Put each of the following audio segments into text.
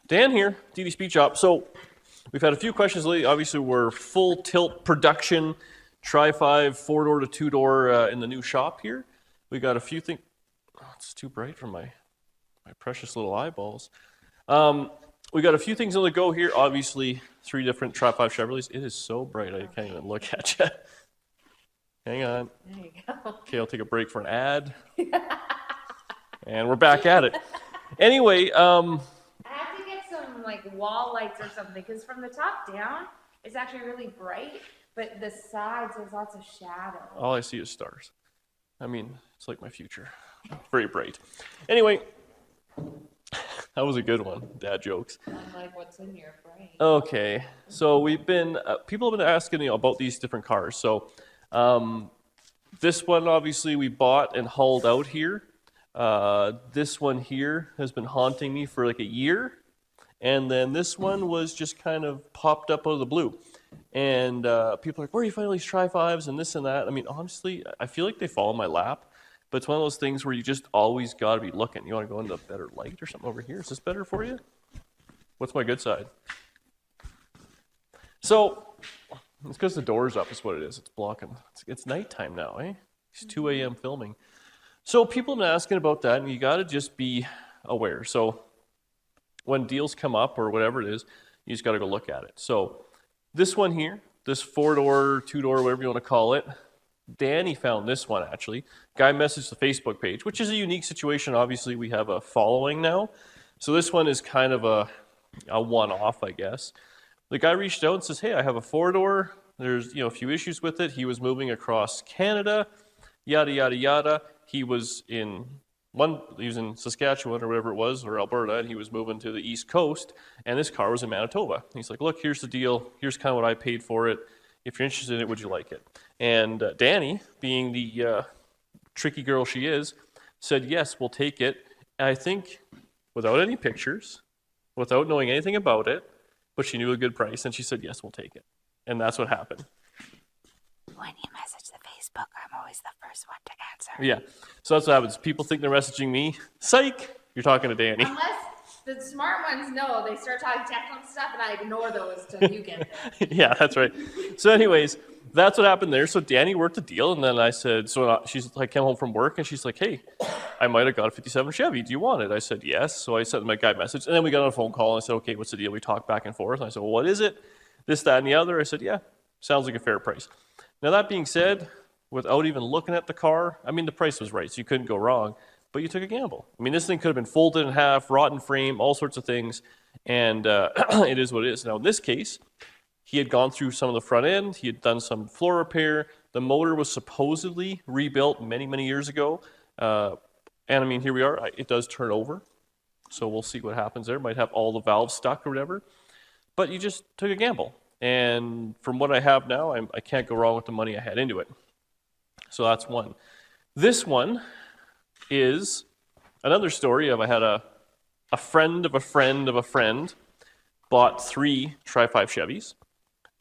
Dan here, DD Speed Shop. So we've had a few questions lately. Obviously, we're full tilt production, Tri-5, 4-door to 2-door in the new shop here. We got a few things. Oh, it's too bright for my precious little eyeballs. We got a few things on the go here. Obviously, 3 different Tri-5 Chevrolets. It is so bright I can't even look at you. Hang on. There you go. Okay, I'll take a break for an ad. And we're back at it. Anyway, I have to get some like wall lights or something because from the top down, it's actually really bright, but the sides there's lots of shadow. all I see is stars. I mean, it's like my future. Very bright. Anyway, that was a good one. Dad jokes. I'm like, what's in your brain? Okay, so we've been, people have been asking about these different cars. So this one, obviously, we bought and hauled out here. This one here has been haunting me for like a year. And then this one was just kind of popped up out of the blue. And people are like, where are you finding all these Tri-5s and this and that? I mean, honestly, I feel like they fall in my lap. But it's one of those things where you just always got to be looking. You want to go into a better light or something over here? Is this better for you? What's my good side? So, it's because the door's up is what it is. It's blocking. It's nighttime now, eh? It's 2 a.m. filming. So people have been asking about that, and you got to just be aware. So when deals come up or whatever it is, you just got to go look at it. So this one here, this 4-door, 2-door, whatever you want to call it, Danny found this one actually. Guy messaged the Facebook page, which is a unique situation. Obviously, we have a following now. So this one is kind of a one-off, I guess. The guy reached out and says, hey, I have a 4-door. There's a few issues with it. He was moving across Canada, yada, yada, yada. He was in Saskatchewan or whatever it was, or Alberta, and he was moving to the East Coast, and this car was in Manitoba. He's like, look, here's the deal. Here's kind of what I paid for it. If you're interested in it, would you like it? And Danny, being the tricky girl she is, said, yes, we'll take it. And I think without any pictures, without knowing anything about it, but she knew a good price, and she said, yes, we'll take it. And that's what happened. When you message the Facebook, I'm always the first one to answer. Yeah. So that's what happens. People think they're messaging me. Psych! You're talking to Danny. Unless the smart ones know, they start talking technical stuff, and I ignore those till you get there. Yeah, that's right. So anyways, that's what happened there. So Danny worked the deal, and then I said, she's like, came home from work, and she's like, hey, I might have got a 57 Chevy. Do you want it? I said, yes. So I sent my guy a message, and then we got on a phone call, and I said, okay, what's the deal? We talked back and forth, and I said, well, what is it? This, that, and the other. I said, yeah, sounds like a fair price. Now, that being said, without even looking at the car, I mean, the price was right, so you couldn't go wrong, but you took a gamble. I mean, this thing could have been folded in half, rotten frame, all sorts of things, and it is what it is. Now, in this case, he had gone through some of the front end, he had done some floor repair, the motor was supposedly rebuilt many, many years ago, and I mean, here we are, it does turn over, so we'll see what happens there. Might have all the valves stuck or whatever, but you just took a gamble. And from what I have now, I can't go wrong with the money I had into it. So that's one. This one is another story of I had a friend of a friend of a friend bought 3 Tri-5 Chevys,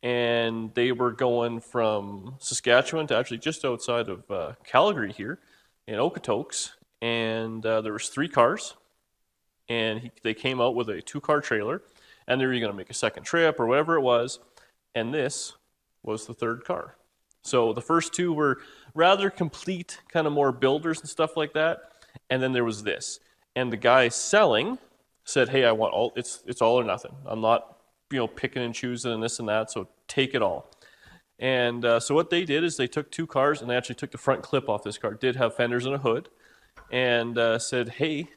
and they were going from Saskatchewan to actually just outside of Calgary here in Okotoks, and there was 3 cars, and they came out with a 2-car trailer, and they were going to make a second trip or whatever it was, and this was the 3rd car. So the first 2 were rather complete, kind of more builders and stuff like that, and then there was this. And the guy selling said, hey, I want all, it's all or nothing. I'm not, picking and choosing and this and that, so take it all. And so what they did is they took 2 cars, and they actually took the front clip off this car. It did have fenders and a hood, and said, hey,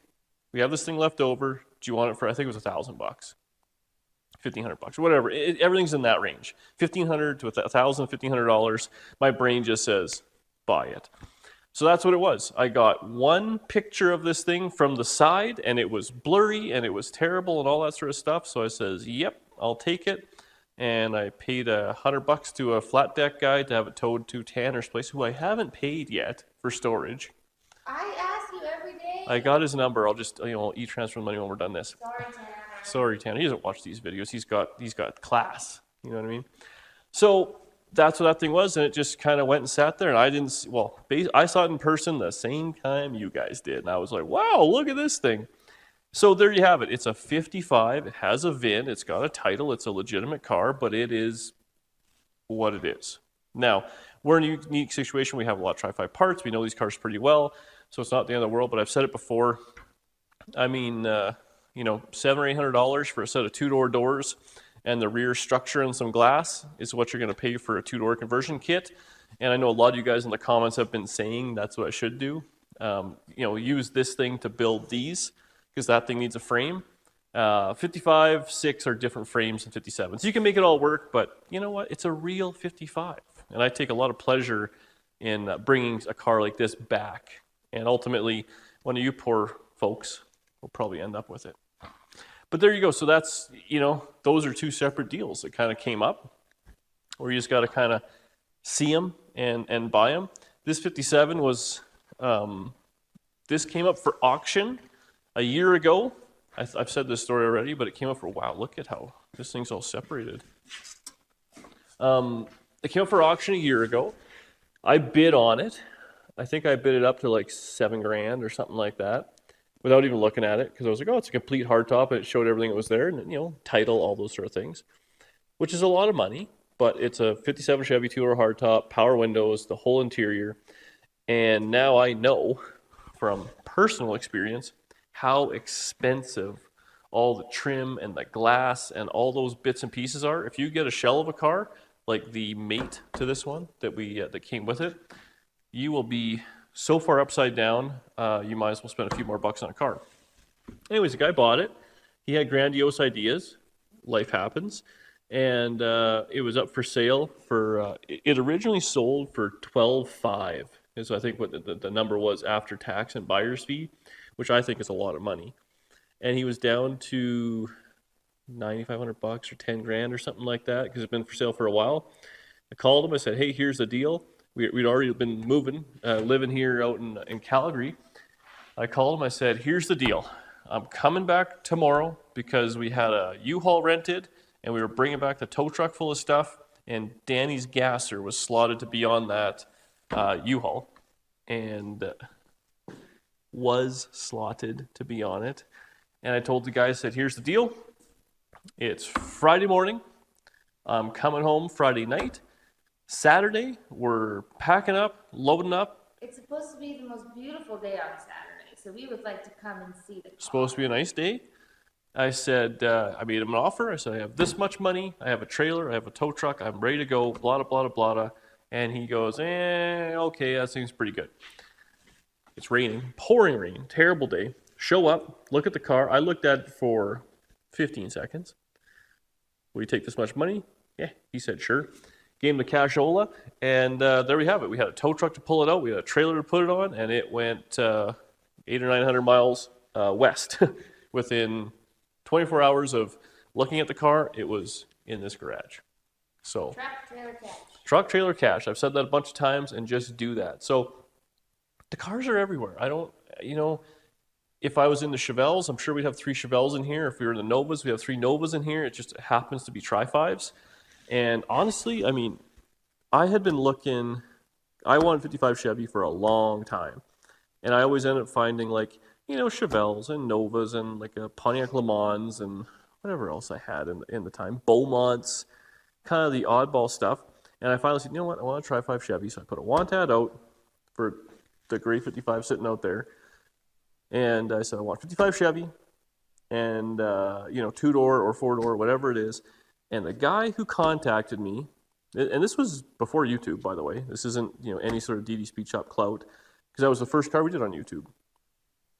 we have this thing left over. Do you want it for, I think it was $1,000. $1,500 or whatever. Everything's in that range. $1,500 to $1,000, $1,500. My brain just says, buy it. So that's what it was. I got one picture of this thing from the side, and it was blurry, and it was terrible, and all that sort of stuff. So I says, yep, I'll take it. And I paid $100 to a flat deck guy to have it towed to Tanner's place, who I haven't paid yet for storage. I ask you every day. I got his number. I'll just, e-transfer the money when we're done this. Sorry, Tanner. Sorry, Tanner. He doesn't watch these videos. He's got class. You know what I mean? So that's what that thing was, and it just kind of went and sat there. And I didn't. I saw it in person the same time you guys did, and I was like, "Wow, look at this thing!" So there you have it. It's a 55. It has a VIN. It's got a title. It's a legitimate car, but it is what it is. Now, we're in a unique situation. We have a lot of Tri-Fi parts. We know these cars pretty well, so it's not the end of the world. But I've said it before. I mean, $700 or $800 for a set of two-door doors and the rear structure and some glass is what you're going to pay for a two-door conversion kit. And I know a lot of you guys in the comments have been saying that's what I should do. Use this thing to build these because that thing needs a frame. 55, 6 are different frames than 57. So you can make it all work, but you know what? It's a real 55. And I take a lot of pleasure in bringing a car like this back. And ultimately, one of you poor folks will probably end up with it. But there you go. So that's, those are two separate deals that kind of came up where you just got to kind of see them and buy them. This 57 was, this came up for auction a year ago. I've said this story already, but it came up for, wow, look at how this thing's all separated. It came up for auction a year ago. I bid on it. I think I bid it up to like $7,000 or something like that without even looking at it because I was like, oh, it's a complete hardtop and it showed everything that was there and, title, all those sort of things, which is a lot of money, but it's a 57 Chevy two-door hardtop, power windows, the whole interior. And now I know from personal experience how expensive all the trim and the glass and all those bits and pieces are. If you get a shell of a car, like the mate to this one that came with it, you will be so far upside down, you might as well spend a few more bucks on a car. Anyways, the guy bought it. He had grandiose ideas. Life happens. And it was up for sale for, it originally sold for $12,500. Is I think what the number was after tax and buyer's fee, which I think is a lot of money. And he was down to $9,500 or $10,000 or something like that because it's been for sale for a while. I called him. I said, hey, here's the deal. We'd already been moving, living here out in Calgary. I called him. I said, here's the deal. I'm coming back tomorrow because we had a U-Haul rented and we were bringing back the tow truck full of stuff. And Danny's gasser was slotted to be on that U-Haul and was slotted to be on it. And I told the guy, I said, here's the deal. It's Friday morning. I'm coming home Friday night. Saturday, we're packing up, loading up. It's supposed to be the most beautiful day on Saturday, so we would like to come and see the car. Supposed to be a nice day. I said, I made him an offer. I said, I have this much money. I have a trailer. I have a tow truck. I'm ready to go, blah, blah, blah, blah. And he goes, okay, that seems pretty good. It's raining, pouring rain, terrible day. Show up, look at the car. I looked at it for 15 seconds. Will you take this much money? Yeah, he said, sure. Gave him the cashola, and there we have it. We had a tow truck to pull it out. We had a trailer to put it on, and it went 800 or 900 miles west. Within 24 hours of looking at the car, it was in this garage. So Truck, trailer, cash. Truck, trailer, cash. I've said that a bunch of times, and just do that. So the cars are everywhere. I don't, if I was in the Chevelles, I'm sure we'd have 3 Chevelles in here. If we were in the Novas, we have 3 Novas in here. It just happens to be Tri-5s. And honestly, I mean, I had been looking, I wanted 55 Chevy for a long time. And I always ended up finding Chevelles and Novas and like a Pontiac Le Mans and whatever else I had in the time. Beaumonts, kind of the oddball stuff. And I finally said, you know what, I want to try 5 Chevy. So I put a want ad out for the gray 55 sitting out there. And I said, I want 55 Chevy and, 2-door or 4-door, whatever it is. And the guy who contacted me, and this was before YouTube, by the way. This isn't, any sort of DD Speed Shop clout, because that was the first car we did on YouTube.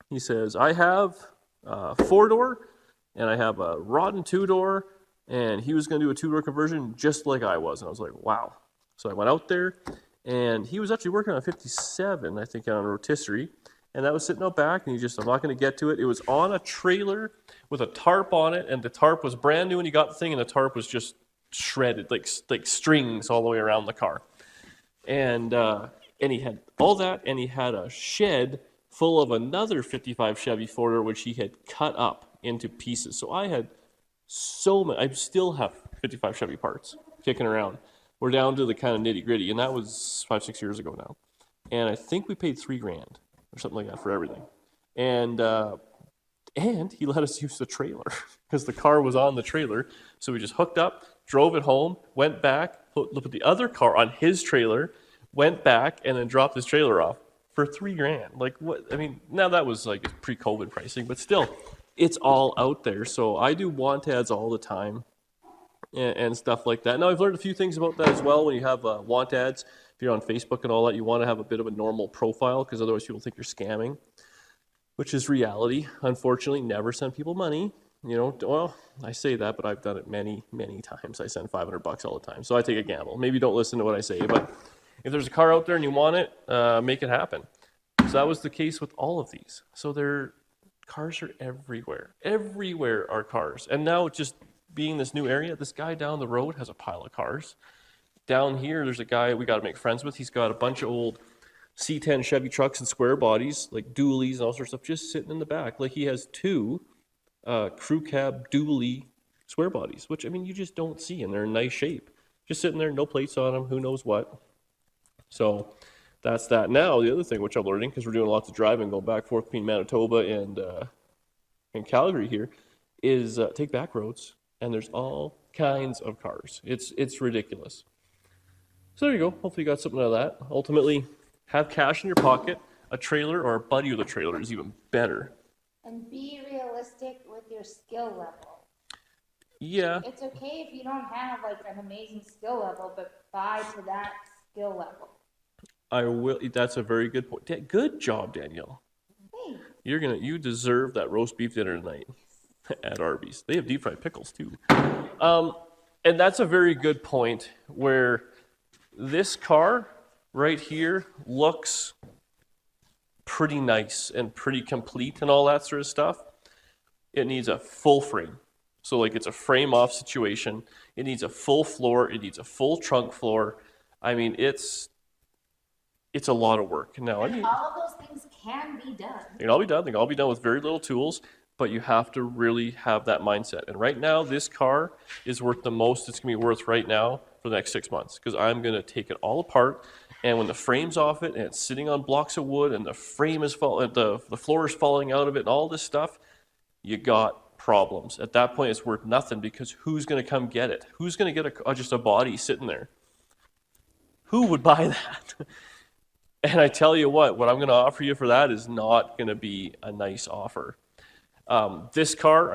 He says, I have a 4-door, and I have a rotten 2-door, and he was going to do a 2-door conversion just like I was. And I was like, wow. So I went out there, and he was actually working on a 57, I think, on a rotisserie. And that was sitting out back, and I'm not going to get to it. It was on a trailer with a tarp on it, and the tarp was brand new when he got the thing, and the tarp was just shredded, like strings all the way around the car. And he had all that, and he had a shed full of another 55 Chevy 4-door, which he had cut up into pieces. So I had so many. I still have 55 Chevy parts kicking around. We're down to the kind of nitty-gritty, and that was 5-6 years ago now. And I think we paid $3,000 or something like that for everything. And And he let us use the trailer because the car was on the trailer. So we just hooked up, drove it home, went back, put the other car on his trailer, went back, and then dropped his trailer off for $3,000. Like what? I mean, now that was like pre-COVID pricing, but still, it's all out there. So I do want ads all the time and stuff like that. Now I've learned a few things about that as well. When you have want ads, if you're on Facebook and all that, you want to have a bit of a normal profile because otherwise people think you're scamming, which is reality. Unfortunately, never send people money. You know, well, I say that, but I've done it many, many times. I send $500 all the time, so I take a gamble. Maybe don't listen to what I say, but if there's a car out there and you want it, make it happen. So that was the case with all of these. So cars are everywhere. Everywhere are cars. And now just being this new area, this guy down the road has a pile of cars. Down here, there's a guy we got to make friends with. He's got a bunch of old C10 Chevy trucks and square bodies, like dualies and all sorts of stuff, just sitting in the back. Like he has 2 crew cab dually square bodies, which, I mean, you just don't see, and they're in nice shape. Just sitting there, no plates on them, who knows what. So that's that. Now, the other thing which I'm learning, because we're doing lots of driving, going back and forth between Manitoba and Calgary here, is take back roads, and there's all kinds of cars. It's ridiculous. So there you go. Hopefully you got something out of that. Ultimately, have cash in your pocket. A trailer or a buddy with a trailer is even better. And be realistic with your skill level. Yeah. It's okay if you don't have like an amazing skill level, but buy to that skill level. I will. That's a very good point. Good job, Danielle. Thanks. You deserve that roast beef dinner tonight at Arby's. They have deep fried pickles too. And that's a very good point where this car right here looks pretty nice and pretty complete and all that sort of stuff. It needs a full frame. So like it's a frame off situation. It needs a full floor. It needs a full trunk floor. I mean, it's a lot of work. Now, I mean, all of those things can be done. They can all be done. They can all be done with very little tools, but you have to really have that mindset. And right now, this car is worth the most it's going to be worth right now for the next 6 months, because I'm going to take it all apart. And when the frame's off it and it's sitting on blocks of wood and the frame is the floor is falling out of it and all this stuff, you got problems. At that point, it's worth nothing, because who's going to come get it? Who's going to get just a body sitting there? Who would buy that? And I tell you what I'm going to offer you for that is not going to be a nice offer. This car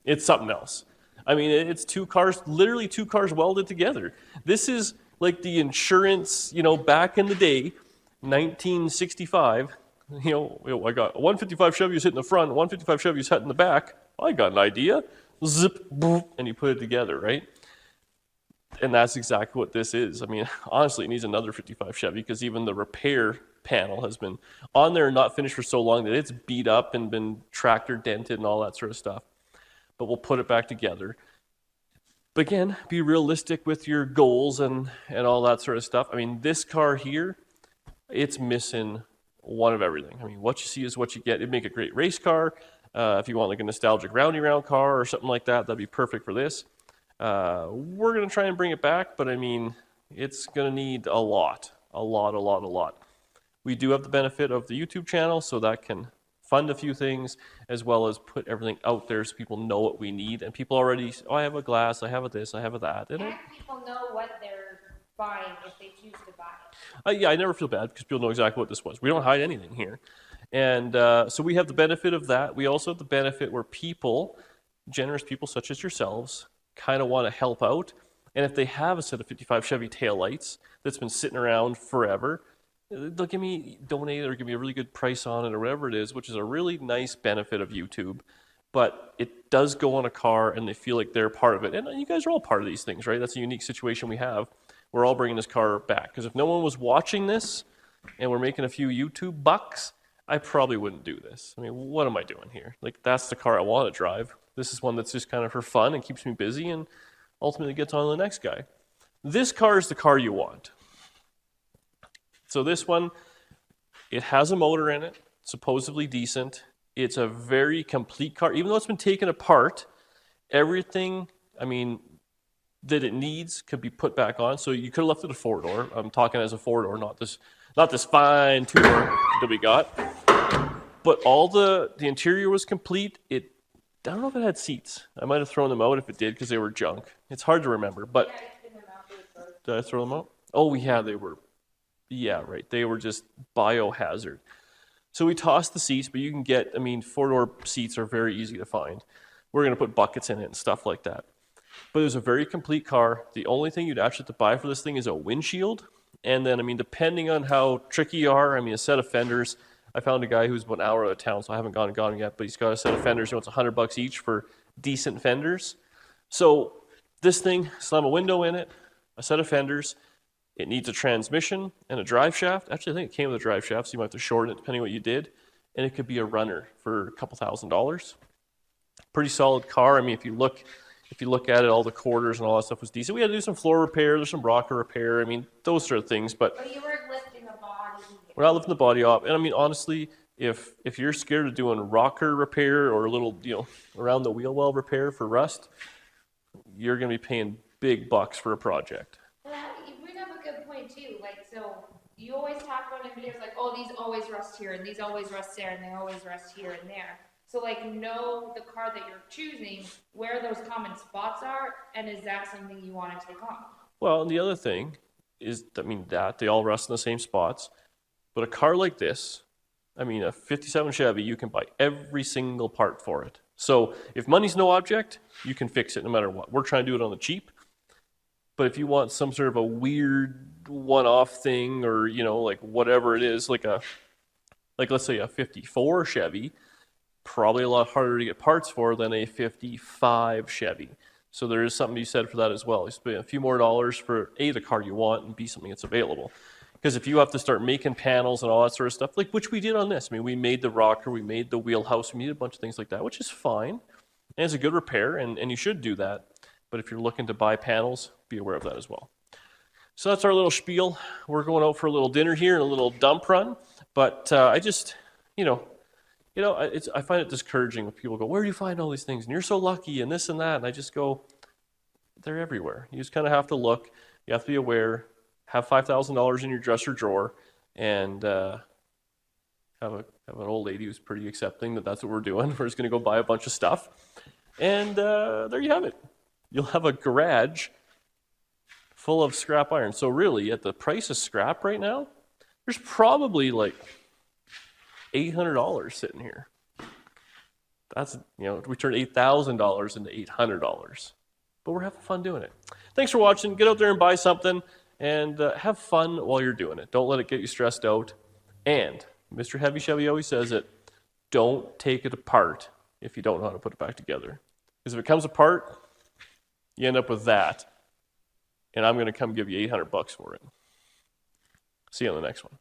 it's something else. I mean, it's 2 cars, literally 2 cars welded together. This is like the insurance, back in the day, 1965, I got a 155 Chevy hitting the front, 155 Chevy hitting the back. I got an idea. Zip, boop, and you put it together, right? And that's exactly what this is. I mean, honestly, it needs another 55 Chevy, because even the repair panel has been on there and not finished for so long that it's beat up and been tractor dented and all that sort of stuff. But we'll put it back together. But again, be realistic with your goals and all that sort of stuff. I mean, this car here, it's missing one of everything. I mean, what you see is what you get. It'd make a great race car. If you want like a nostalgic roundy round car or something like that, that'd be perfect for this. We're going to try and bring it back, but I mean, it's going to need a lot. We do have the benefit of the YouTube channel, so that can fund a few things, as well as put everything out there so people know what we need. And people already, I have a glass, I have a this, I have a that. And people know what they're buying if they choose to buy it. Yeah, I never feel bad because people know exactly what this was. We don't hide anything here. And so we have the benefit of that. We also have the benefit where people, generous people such as yourselves, kind of want to help out. And if they have a set of 55 Chevy taillights that's been sitting around forever, they'll donate or give me a really good price on it or whatever it is, which is a really nice benefit of YouTube. But it does go on a car and they feel like they're part of it. And you guys are all part of these things, right? That's a unique situation we have. We're all bringing this car back. Because if no one was watching this and we're making a few YouTube bucks, I probably wouldn't do this. I mean, what am I doing here? Like, that's the car I want to drive. This is one that's just kind of for fun and keeps me busy and ultimately gets on to the next guy. This car is the car you want. So this one, it has a motor in it, supposedly decent. It's a very complete car. Even though it's been taken apart, everything, that it needs could be put back on. So you could have left it a 4-door. I'm talking as a 4-door, not this fine 2-door that we got. But all the interior was complete. I don't know if it had seats. I might have thrown them out if it did because they were junk. It's hard to remember. But Yeah, I threw them out. They were gross. did I throw them out? Oh yeah, they were. Yeah, right. They were just biohazard. So we tossed the seats, but you can get. I mean, 4-door seats are very easy to find. We're gonna put buckets in it and stuff like that. But it was a very complete car. The only thing you'd actually have to buy for this thing is a windshield. And then, I mean, depending on how tricky you are, I mean, a set of fenders. I found a guy who's about an hour out of town, so I haven't gone and got him yet, but he's got a set of fenders. He wants $100 each for decent fenders. So this thing, slam a window in it, a set of fenders. It needs a transmission and a drive shaft. Actually, I think it came with a drive shaft, so you might have to shorten it depending on what you did. And it could be a runner for a couple $1,000s. Pretty solid car. I mean, if you look at it, all the quarters and all that stuff was decent. We had to do some floor repair, there's some rocker repair. I mean, those sort of things. But But you weren't lifting a body. we're not lifting the body off. And I mean, honestly, if you're scared of doing rocker repair or a little, around the wheel well repair for rust, you're going to be paying big bucks for a project. Well, you bring up a good point too. Like, so you always talk about in videos like, oh, these always rust here and these always rust there and they always rust here and there. So like, know the car that you're choosing, where those common spots are, and is that something you want to take on? Well, and the other thing is, that they all rust in the same spots. But a car like this, I mean, a 57 Chevy, you can buy every single part for it. So if money's no object, you can fix it no matter what. We're trying to do it on the cheap. But if you want some sort of a weird one-off thing or, like whatever it is, like let's say a 54 Chevy, probably a lot harder to get parts for than a 55 Chevy. So there is something to be said for that as well. You spend a few more dollars for A, the car you want, and B, something that's available. Because if you have to start making panels and all that sort of stuff, like which we did on this. I mean, we made the rocker, we made the wheelhouse, we made a bunch of things like that, which is fine. And it's a good repair, and you should do that. But if you're looking to buy panels, be aware of that as well. So that's our little spiel. We're going out for a little dinner here and a little dump run. But I just, I find it discouraging when people go, where do you find all these things? And you're so lucky and this and that. And I just go, they're everywhere. You just kind of have to look. You have to be aware. Have $5,000 in your dresser drawer and have an old lady who's pretty accepting that that's what we're doing. We're just going to go buy a bunch of stuff. And there you have it. You'll have a garage full of scrap iron. So really, at the price of scrap right now, there's probably like $800 sitting here. That's, we turned $8,000 into $800. But we're having fun doing it. Thanks for watching. Get out there and buy something and have fun while you're doing it. Don't let it get you stressed out. And Mr. Heavy Chevy always says it, don't take it apart if you don't know how to put it back together. Because if it comes apart, you end up with that. And I'm going to come give you $800 for it. See you on the next one.